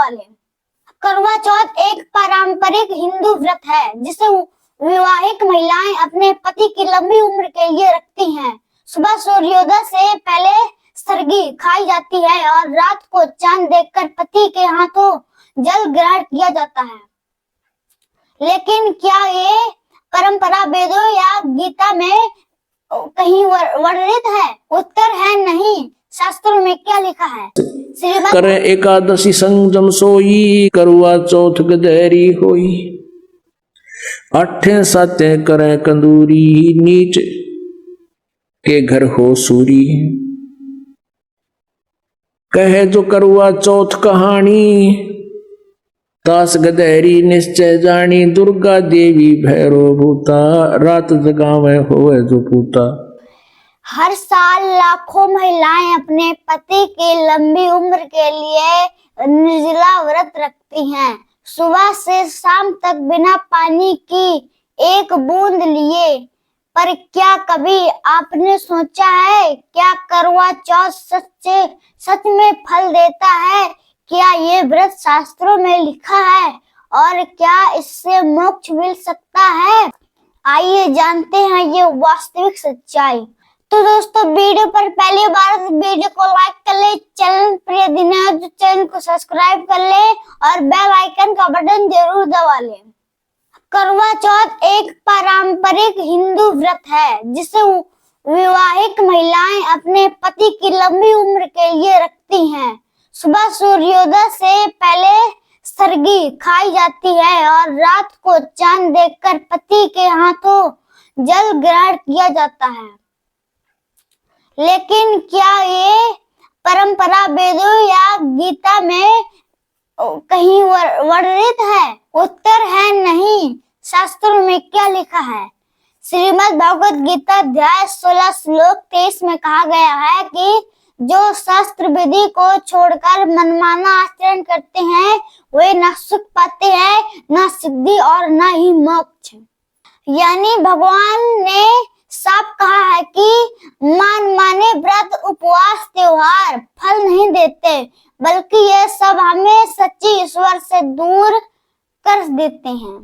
वाले। करवा चौथ एक पारंपरिक हिंदू व्रत है जिसे विवाहित महिलाएं अपने पति की लंबी उम्र के लिए रखती हैं। सुबह सूर्योदय से पहले सरगी खाई जाती है और रात को चांद देखकर पति के हाथों जल ग्रहण किया जाता है। लेकिन क्या ये परंपरा वेदों या गीता में कहीं वर्णित है? उत्तर है नहीं। शास्त्रों में क्या लिखा है? करे एकादशी संजम सोई, करवा चौथ गदेरी होई। आठे साते करे कंदूरी, नीच के घर हो सूरी। कहे जो करवा चौथ कहानी, तास गदेरी निश्चय जानी। दुर्गा देवी भैरो भूता, रात जगावे होवे जो पूता। हर साल लाखों महिलाएं अपने पति की लंबी उम्र के लिए निर्जला व्रत रखती हैं। सुबह से शाम तक बिना पानी की एक बूंद लिए। पर क्या कभी आपने सोचा है क्या करवा चौथ सच में फल देता है? क्या ये व्रत शास्त्रों में लिखा है और क्या इससे मोक्ष मिल सकता है? आइए जानते हैं ये वास्तविक सच्चाई। तो दोस्तों, वीडियो पर पहली बार वीडियो को लाइक कर ले, चैनल प्रिय दिनों तो चैनल को सब्सक्राइब कर ले और बेल आइकन का बटन जरूर दबा ले। करवा चौथ एक पारंपरिक हिंदू व्रत है जिसे विवाहित महिलाएं अपने पति की लंबी उम्र के लिए रखती हैं। सुबह सूर्योदय से पहले सरगी खाई जाती है और रात को चांद देखकर पति के हाथों जल ग्रहण किया जाता है। लेकिन क्या ये परंपरा वेदों या गीता में कहीं वर्णित है? उत्तर है नहीं। शास्त्रों में क्या लिखा है? श्रीमद् भगवद गीता अध्याय 16 श्लोक 23 में कहा गया है कि जो शास्त्र विधि को छोड़कर मनमाना आचरण करते हैं वे न सुख पाते हैं, न सिद्धि और न ही मोक्ष। यानी भगवान ने साफ कहा है कि माने व्रत उपवास त्योहार फल नहीं देते, बल्कि ये सब हमें सच्ची ईश्वर से दूर कर देते हैं।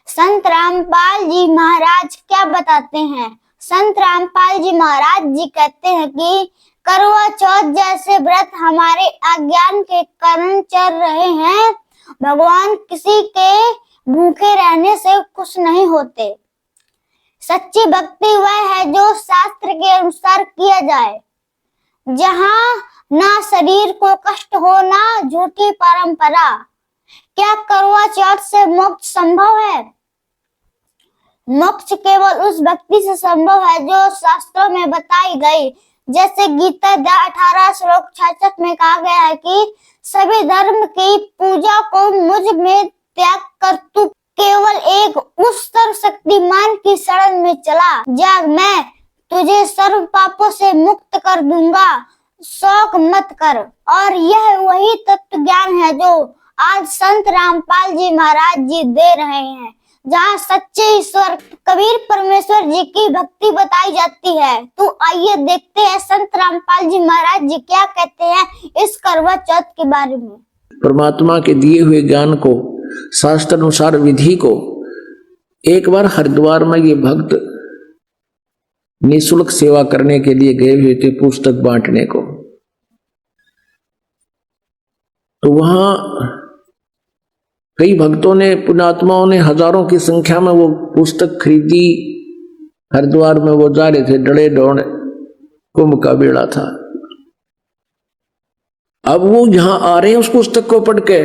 संत रामपाल जी महाराज क्या बताते हैं? संत रामपाल जी महाराज जी कहते हैं कि करवा चौथ जैसे व्रत हमारे अज्ञान के कारण चल रहे हैं। भगवान किसी के भूखे रहने से खुश नहीं होते। सच्ची भक्ति वह है जो शास्त्र के अनुसार किया जाए, जहाँ ना शरीर को कष्ट हो ना झूठी परंपरा। क्या करवा चौथ से मोक्ष संभव है? मोक्ष केवल उस भक्ति से संभव है जो शास्त्रों में बताई गई। जैसे गीता 18 श्लोक 66 में कहा गया है कि सभी धर्म की पूजा को मुझ में त्याग कर तू केवल एक उस सर्वशक्तिमान की शरण में चला जा, मैं तुझे सर्व पापों से मुक्त कर दूंगा, शौक मत कर। और यह वही तत्व ज्ञान है जो आज संत रामपाल जी महाराज जी दे रहे हैं, जहाँ सच्चे ईश्वर कबीर परमेश्वर जी की भक्ति बताई जाती है। तो आइए देखते हैं संत रामपाल जी महाराज जी क्या कहते हैं इस करवा चौथ के बारे में। परमात्मा के दिए हुए ज्ञान को, शास्त्र अनुसार विधि को, एक बार हरिद्वार में ये भक्त निःशुल्क सेवा करने के लिए गए हुए थे, पुस्तक बांटने को। तो वहां कई भक्तों ने, पुण्यात्माओं ने हजारों की संख्या में वो पुस्तक खरीदी। हरिद्वार में वो जा रहे थे, डड़े डोण कुंभ का बेड़ा था। अब वो यहां आ रहे हैं उस पुस्तक को पढ़ के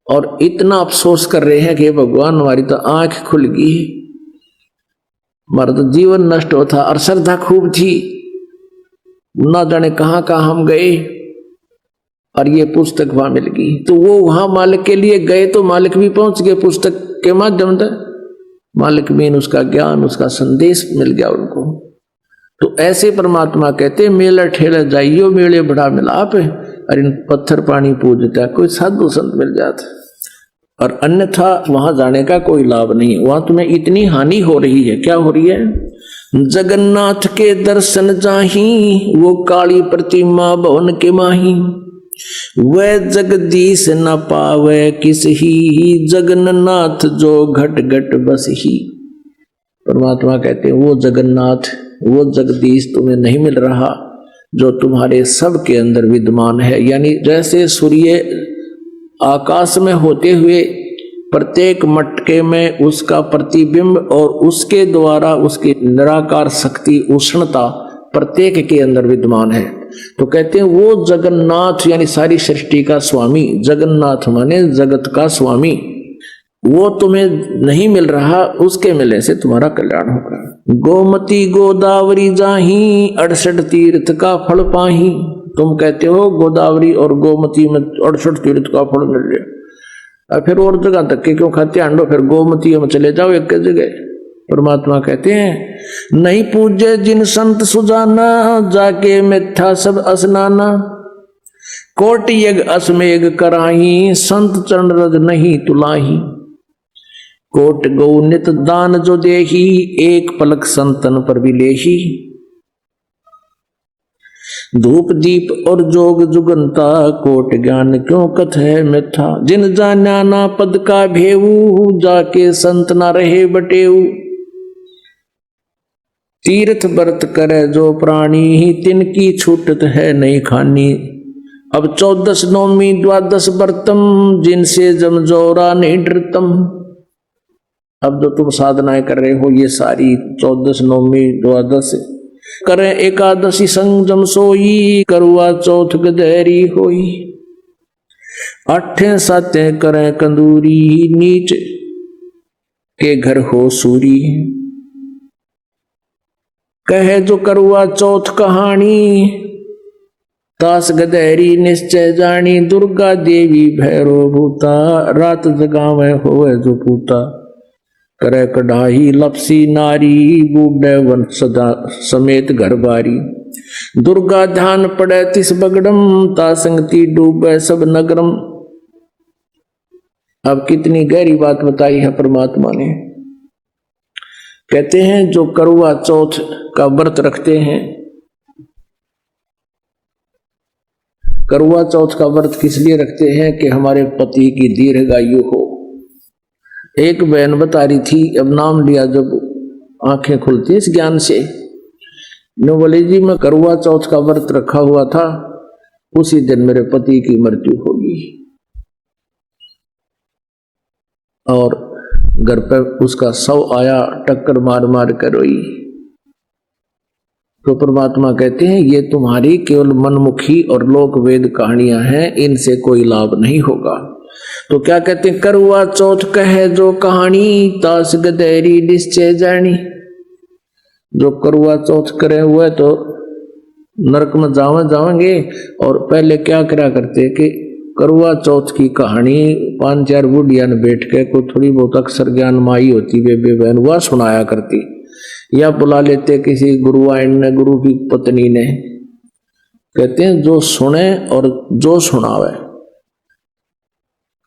और इतना अफसोस कर रहे हैं कि भगवान हमारी तो आंख खुल गई, हमारा तो जीवन नष्ट होता और श्रद्धा खूब थी, ना जाने कहां कहां हम गए और ये पुस्तक वहां मिल गई। तो वो वहां मालिक के लिए गए तो मालिक भी पहुंच गए पुस्तक के माध्यम से। मालिक में उसका ज्ञान, उसका संदेश मिल गया उनको। तो ऐसे परमात्मा कहते मेला ठेला जाइयो मेले बड़ा मिलाप है, और इन पत्थर पानी पूजता कोई साधु संत मिल जाता, और अन्यथा वहां जाने का कोई लाभ नहीं। वहां तुम्हें इतनी हानि हो रही है। क्या हो रही है? जगन्नाथ के दर्शन जाही, वो काली प्रतिमा भवन के माही। वह जगदीश न पावे किस ही, जगन्नाथ जो घट घट बस ही। परमात्मा कहते हैं वो जगन्नाथ, वो जगदीश तुम्हें नहीं मिल रहा जो तुम्हारे सब के अंदर विद्यमान है। यानी जैसे सूर्य आकाश में होते हुए प्रत्येक मटके में उसका प्रतिबिंब और उसके द्वारा उसकी निराकार शक्ति उष्णता प्रत्येक के अंदर विद्यमान है, तो कहते हैं वो जगन्नाथ यानी सारी सृष्टि का स्वामी, जगन्नाथ माने जगत का स्वामी, वो तुम्हें नहीं मिल रहा, उसके मिलने से तुम्हारा कल्याण होगा। गोमती गोदावरी जाही 68 तीर्थ का फल पाही। तुम कहते हो गोदावरी और गोमती में 68 तीर्थ का फल मिल रहा, और फिर और जगह तक के क्यों खाते आंडो, फिर गोमती में चले जाओ एक जगह। परमात्मा कहते हैं नहीं पूजे जिन संत सुजाना, जाके मिथ्या सब असनाना। कोट यज्ञ असमेघ कराही, संत चरण रज नहीं तुलाही। कोट गौ नित दान जो देही, एक पलक संतन पर विलेही। धूप दीप और जोग जुगंता, कोट ज्ञान क्यों कथ है मिथ्या। जिन जाना ना पद का भेऊ, जाके संत ना रहे बटेऊ। तीर्थ व्रत करे जो प्राणी, तिनकी छूटत है नहीं खानी। अब 14 नौमी 12 व्रतम, जिनसे जमजोरा नहीं डरतम। अब जो तुम साधनाएं कर रहे हो ये सारी 14 नौमी 12 करें एकादशी संजम सोई, करुआ चौथ गदेरी होई। 8 सातें करें कंदूरी, नीच के घर हो सूरी। कहे जो करुआ चौथ कहानी, तास गदेरी निश्चय जानी। दुर्गा देवी भैरो भूता, रात जगावे होवे जो पूता। करे कढ़ाई लपसी नारी, बूढ़े वन सदा समेत घर बारी। दुर्गा ध्यान पड़े तिस बगड़म, ता संगति डूबे सब नगरम। अब कितनी गहरी बात बताई है परमात्मा ने। कहते हैं जो करुआ चौथ का व्रत रखते हैं, करुआ चौथ का व्रत किस लिए रखते हैं कि हमारे पति की दीर्घायु हो। एक बहन बता रही थी, अब नाम लिया जब आंखें खुलती इस ज्ञान से, नो बोले जी मैं करुआ चौथ का व्रत रखा हुआ था, उसी दिन मेरे पति की मृत्यु होगी। और घर पर उसका शव आया, टक्कर मार मार कर रोई। तो परमात्मा कहते हैं ये तुम्हारी केवल मनमुखी और लोक वेद कहानियां हैं, इनसे कोई लाभ नहीं होगा। तो क्या कहते हैं, करुआ चौथ कहे जो कहानी, तास गदेरी निश्चय जानी। जो करुआ चौथ करे हुए तो नरक में जावेंगे। और पहले क्या करा करते कि करुआ चौथ की कहानी 5-4 बुढ़िया ने बैठ के कोई थोड़ी बहुत अक्षर ज्ञान माई होती बेबे बहन वह सुनाया करती, या बुला लेते किसी गुरुआइन ने, गुरु की पत्नी ने। कहते हैं जो सुने और जो सुनावे।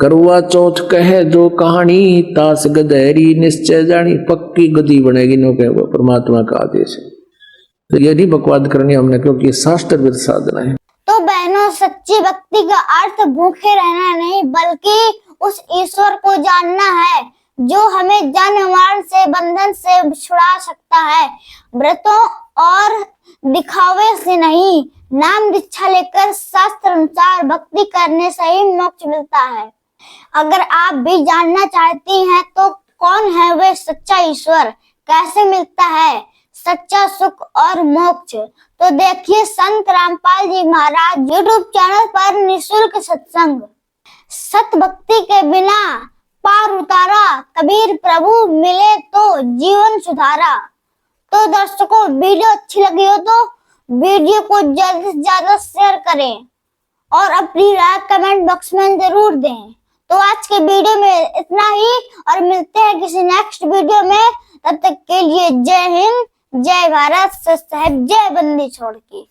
करुआ चौथ कहे जो कहानी, तास गदेरी निश्चय जानी। पक्की गदी बनेगी नो कहे वो परमात्मा का आदेश है। तो ये नहीं बकवाद करनी हमने, क्योंकि शास्त्र विद साधना है। तो बहनों सच्ची भक्ति का अर्थ भूखे रहना नहीं, बल्कि उस ईश्वर को जानना है जो हमें जन्म मरण से बंधन से छुड़ा सकता है। व्रतों और दिखावे से नहीं, नाम दीक्षा लेकर शास्त्र अनुसार भक्ति करने से ही मोक्ष मिलता है। अगर आप भी जानना चाहती हैं तो कौन है वे सच्चा ईश्वर, कैसे मिलता है सच्चा सुख और मोक्ष, तो देखिए संत रामपाल जी महाराज यूट्यूब चैनल पर निःशुल्क सत्संग। सत भक्ति के बिना पार उतारा, कबीर प्रभु मिले तो जीवन सुधारा। तो दर्शकों वीडियो अच्छी लगी हो तो वीडियो को ज्यादा से ज्यादा शेयर करें और अपनी राय कमेंट बॉक्स में जरूर दें। तो आज के वीडियो में इतना ही, और मिलते हैं किसी नेक्स्ट वीडियो में। तब तक के लिए जय हिंद, जय भारत, जय बंदी छोड़ की।